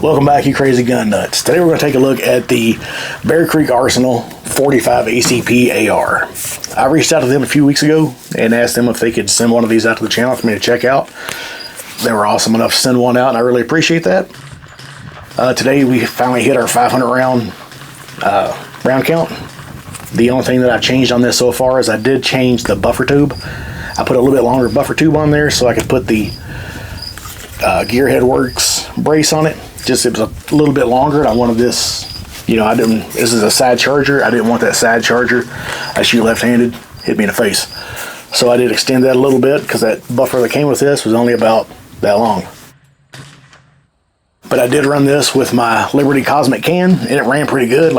Welcome back, you crazy gun nuts. Today we're going to take a look at the Bear Creek Arsenal 45 ACP AR. I reached out to them a few weeks ago and asked them if they could send one of these out to the channel for me to check out. They were awesome enough to send one out, and I really appreciate that. Today we finally hit our 500 round count. The only thing that I've changed on this so far is I did change the buffer tube. I put a little bit longer buffer tube on there so I could put the Gearhead Works brace on it. Just it was a little bit longer, and I wanted this, this is a side charger. I didn't want that side charger. I shoot left-handed, hit me in the face. So I did extend that a little bit because that buffer that came with this was only about that long. But I did run this with my Liberty Cosmic can, and it ran pretty good.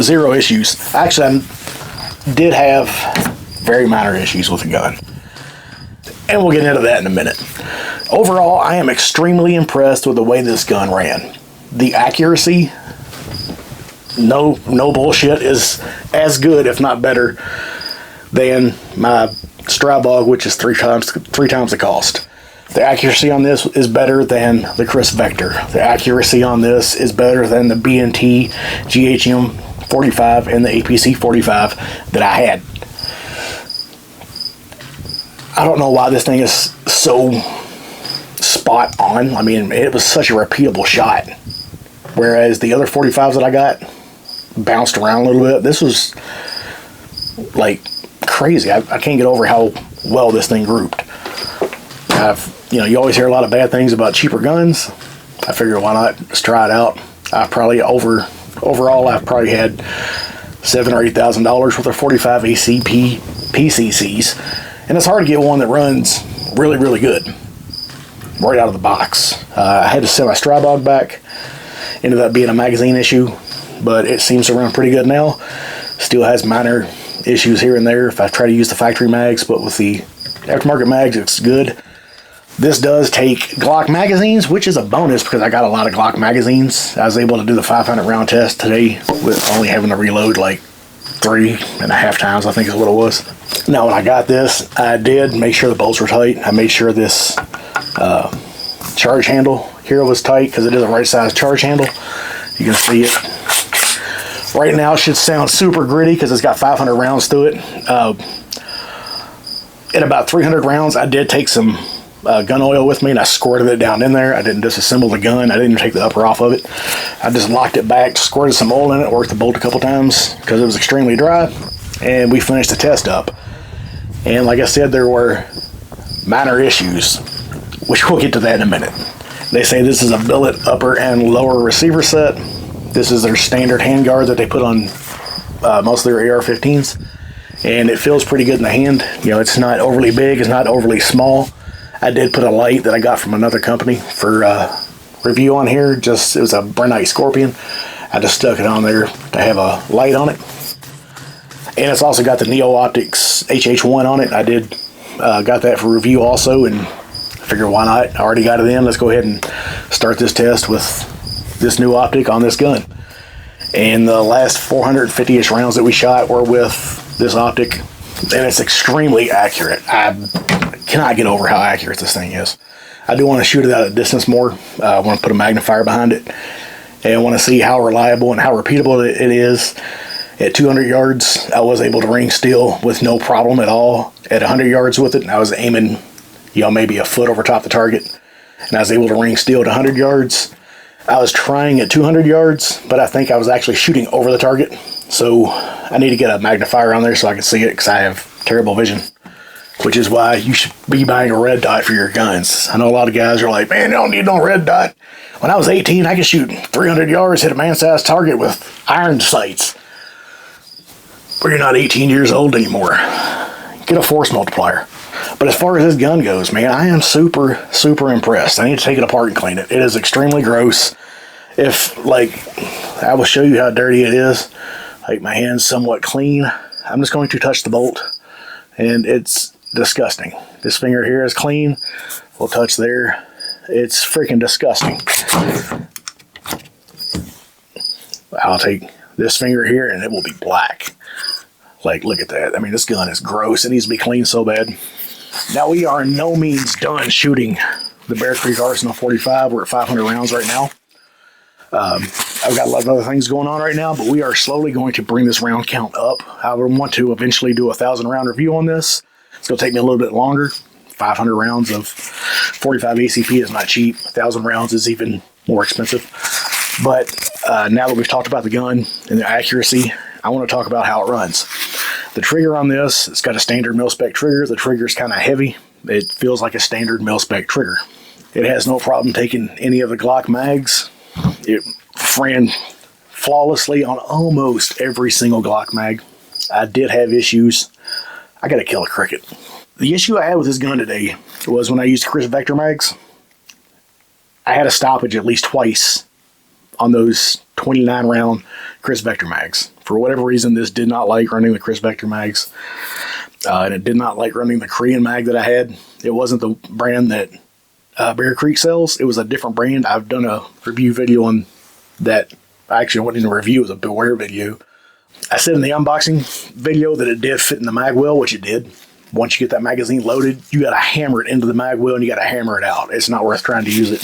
Zero issues. Actually, I did have very minor issues with the gun, and we'll get into that in a minute. Overall, I am extremely impressed with the way this gun ran. The accuracy, no bullshit, is as good, if not better, than my Strybog, which is three times the cost. The accuracy on this is better than the Chris Vector. The accuracy on this is better than the B&T GHM 45 and the APC 45 that I had. I don't know why this thing is so spot on. I mean, it was such a repeatable shot. Whereas the other 45s that I got bounced around a little bit. This was like crazy. I can't get over how well this thing grouped. You always hear a lot of bad things about cheaper guns. I figured why not just try it out. I probably overall I've probably had $7,000 or $8,000 worth of 45 ACP PCCs, and it's hard to get one that runs really, really good right out of the box. I had to send my Strybog back. Ended up being a magazine issue, but it seems to run pretty good now. Still has minor issues here and there if I try to use the factory mags, but with the aftermarket mags, it's good. This does take Glock magazines, which is a bonus because I got a lot of Glock magazines. I was able to do the 500 round test today with only having to reload like 3.5 times, I think is what it was. Now when I got this, I did make sure the bolts were tight. I made sure this charge handle here was tight because it is a right size charge handle. You can see it. Right now it should sound super gritty because it's got 500 rounds to it. In about 300 rounds, I did take some gun oil with me, and I squirted it down in there. I didn't disassemble the gun. I didn't even take the upper off of it. I just locked it back, squirted some oil in it, worked the bolt a couple times because it was extremely dry, and we finished the test up. And like I said, there were minor issues, which we'll get to that in a minute. They say this is a billet upper and lower receiver set. This is their standard handguard that they put on most of their AR-15s, and it feels pretty good in the hand. It's not overly big, it's not overly small. I did put a light that I got from another company for review on here. It was a Brenite Scorpion. I just stuck it on there to have a light on it. And it's also got the Neo Optics HH1 on it. I did got that for review also, and I figured why not? I already got it in. Let's go ahead and start this test with this new optic on this gun. And the last 450-ish rounds that we shot were with this optic, and it's extremely accurate. I cannot get over how accurate this thing is. I do want to shoot it at a distance more. I want to put a magnifier behind it, and I want to see how reliable and how repeatable it is. At 200 yards, I was able to ring steel with no problem at all. At 100 yards with it, I was aiming, maybe a foot over top the target, and I was able to ring steel at 100 yards. I was trying at 200 yards, but I think I was actually shooting over the target. So I need to get a magnifier on there so I can see it because I have terrible vision, which is why you should be buying a red dot for your guns. I know a lot of guys are like, man, you don't need no red dot. When I was 18, I could shoot 300 yards, hit a man-sized target with iron sights. But you're not 18 years old anymore. Get a force multiplier. But as far as this gun goes, man, I am super, super impressed. I need to take it apart and clean it. It is extremely gross. I will show you how dirty it is. My hand's somewhat clean. I'm just going to touch the bolt, and it's disgusting. This finger here is clean. We'll touch there. It's freaking disgusting. I'll take this finger here, and it will be black. Look at that. I mean, this gun is gross. It needs to be cleaned so bad. Now, we are in no means done shooting the Bear Creek Arsenal 45. We're at 500 rounds right now. I've got a lot of other things going on right now, but we are slowly going to bring this round count up. I would want to eventually do a 1,000 round review on this. It's going to take me a little bit longer. 500 rounds of 45 ACP is not cheap. 1,000 rounds is even more expensive. But now that we've talked about the gun and the accuracy, I want to talk about how it runs. The trigger on this, it's got a standard mil-spec trigger. The trigger is kind of heavy. It feels like a standard mil-spec trigger. It has no problem taking any of the Glock mags. It ran flawlessly on almost every single Glock mag. I did have issues. I got to kill a cricket. The issue I had with this gun today was when I used Chris Vector mags, I had a stoppage at least twice on those 29 round Chris Vector mags. For whatever reason, this did not like running the Chris Vector mags. And it did not like running the Korean mag that I had. It wasn't the brand that Bear Creek sells. It was a different brand. I've done a review video on that. Actually, I wasn't in a review. It was a Beware video. I said in the unboxing video that it did fit in the mag well, which it did. Once you get that magazine loaded, you got to hammer it into the mag well and you got to hammer it out. It's not worth trying to use it.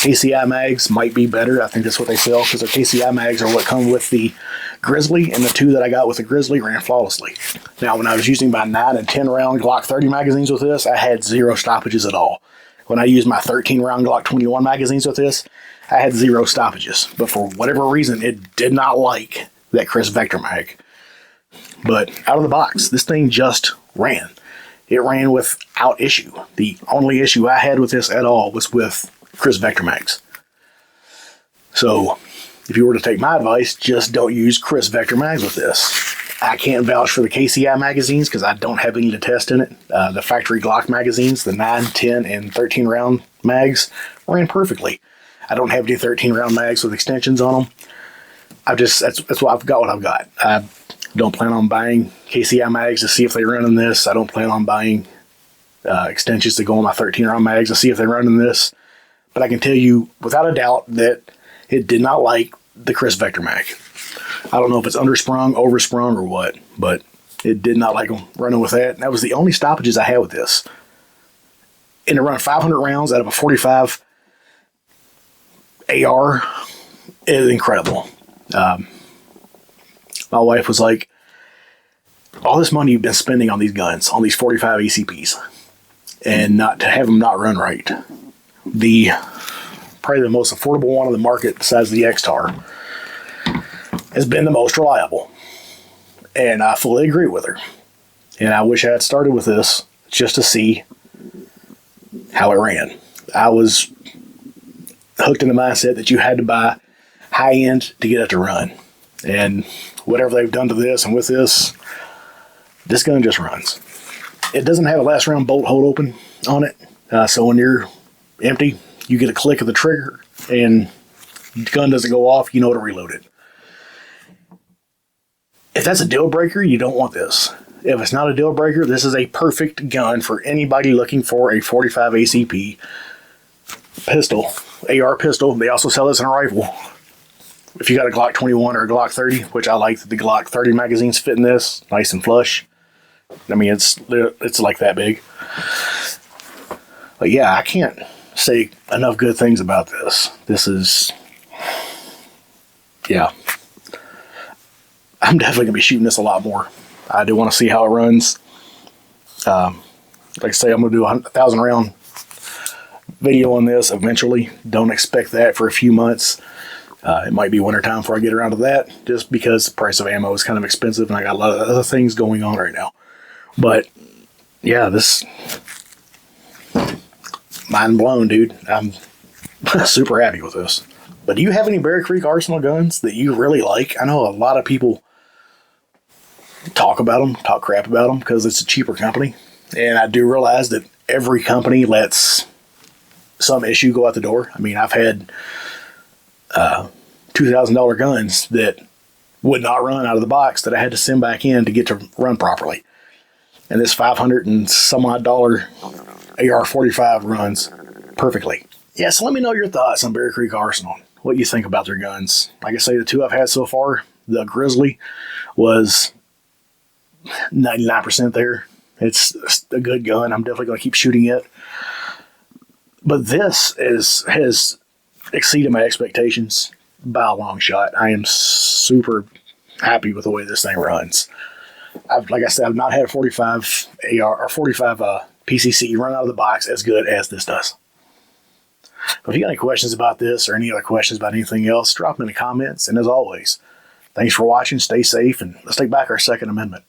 KCI mags might be better. I think that's what they sell because the KCI mags are what come with the Grizzly, and the two that I got with the Grizzly ran flawlessly. Now, when I was using my 9 and 10 round Glock 30 magazines with this, I had 0 stoppages at all. When I used my 13 round Glock 21 magazines with this, I had 0 stoppages. But for whatever reason, it did not like that Chris Vector mag. But out of the box, this thing just ran. It ran without issue. The only issue I had with this at all was with Chris Vector mags. So, if you were to take my advice, just don't use Chris Vector mags with this. I can't vouch for the KCI magazines because I don't have any to test in it. The factory Glock magazines, the 9, 10, and 13 round mags ran perfectly. I don't have any 13 round mags with extensions on them. That's why I've got what I've got. I don't plan on buying KCI mags to see if they run in this. I don't plan on buying extensions to go on my 13 round mags to see if they run in this. But I can tell you without a doubt that it did not like the Chris Vector mag. I don't know if it's undersprung, oversprung, or what, but it did not like them running with that. And that was the only stoppages I had with this. And to run 500 rounds out of a 45 AR is incredible. My wife was like, all this money you've been spending on these guns, on these 45 ACPs, and not to have them not run right. Probably the most affordable one on the market besides the X-Tar has been the most reliable. And I fully agree with her. And I wish I had started with this just to see how it ran. I was hooked in the mindset that you had to buy high end to get it to run. And whatever they've done to this and with this gun just runs. It doesn't have a last round bolt hold open on it. So when you're empty, you get a click of the trigger and the gun doesn't go off, you know to reload it. If that's a deal breaker, you don't want this. If it's not a deal breaker, this is a perfect gun for anybody looking for a 45 ACP pistol, AR pistol. They also sell this in a rifle. If you got a Glock 21 or a Glock 30, which I like that the Glock 30 magazines fit in this, nice and flush. I mean, it's like that big. But yeah, I can't say enough good things about this. This is, yeah. I'm definitely going to be shooting this a lot more. I do want to see how it runs. Like I say, I'm going to do a 1,000 round video on this eventually. Don't expect that for a few months. It might be wintertime before I get around to that, just because the price of ammo is kind of expensive and I got a lot of other things going on right now. But yeah, this, mind blown, dude. I'm super happy with this. But do you have any Bear Creek Arsenal guns that you really like? I know a lot of people talk crap about them because it's a cheaper company. And I do realize that every company lets some issue go out the door. I mean, I've had $2,000 guns that would not run out of the box that I had to send back in to get to run properly. And this $500 and some odd AR-45 runs perfectly. Yeah, so let me know your thoughts on Bear Creek Arsenal. What you think about their guns. Like I say, the two I've had so far, the Grizzly was 99% there. It's a good gun. I'm definitely going to keep shooting it. But this has exceeded my expectations by a long shot. I am super happy with the way this thing runs. Like I said, I've not had a 45 AR or 45 PCC run out of the box as good as this does. But if you got any questions about this or any other questions about anything else, drop them in the comments. And as always, thanks for watching. Stay safe, and let's take back our Second Amendment.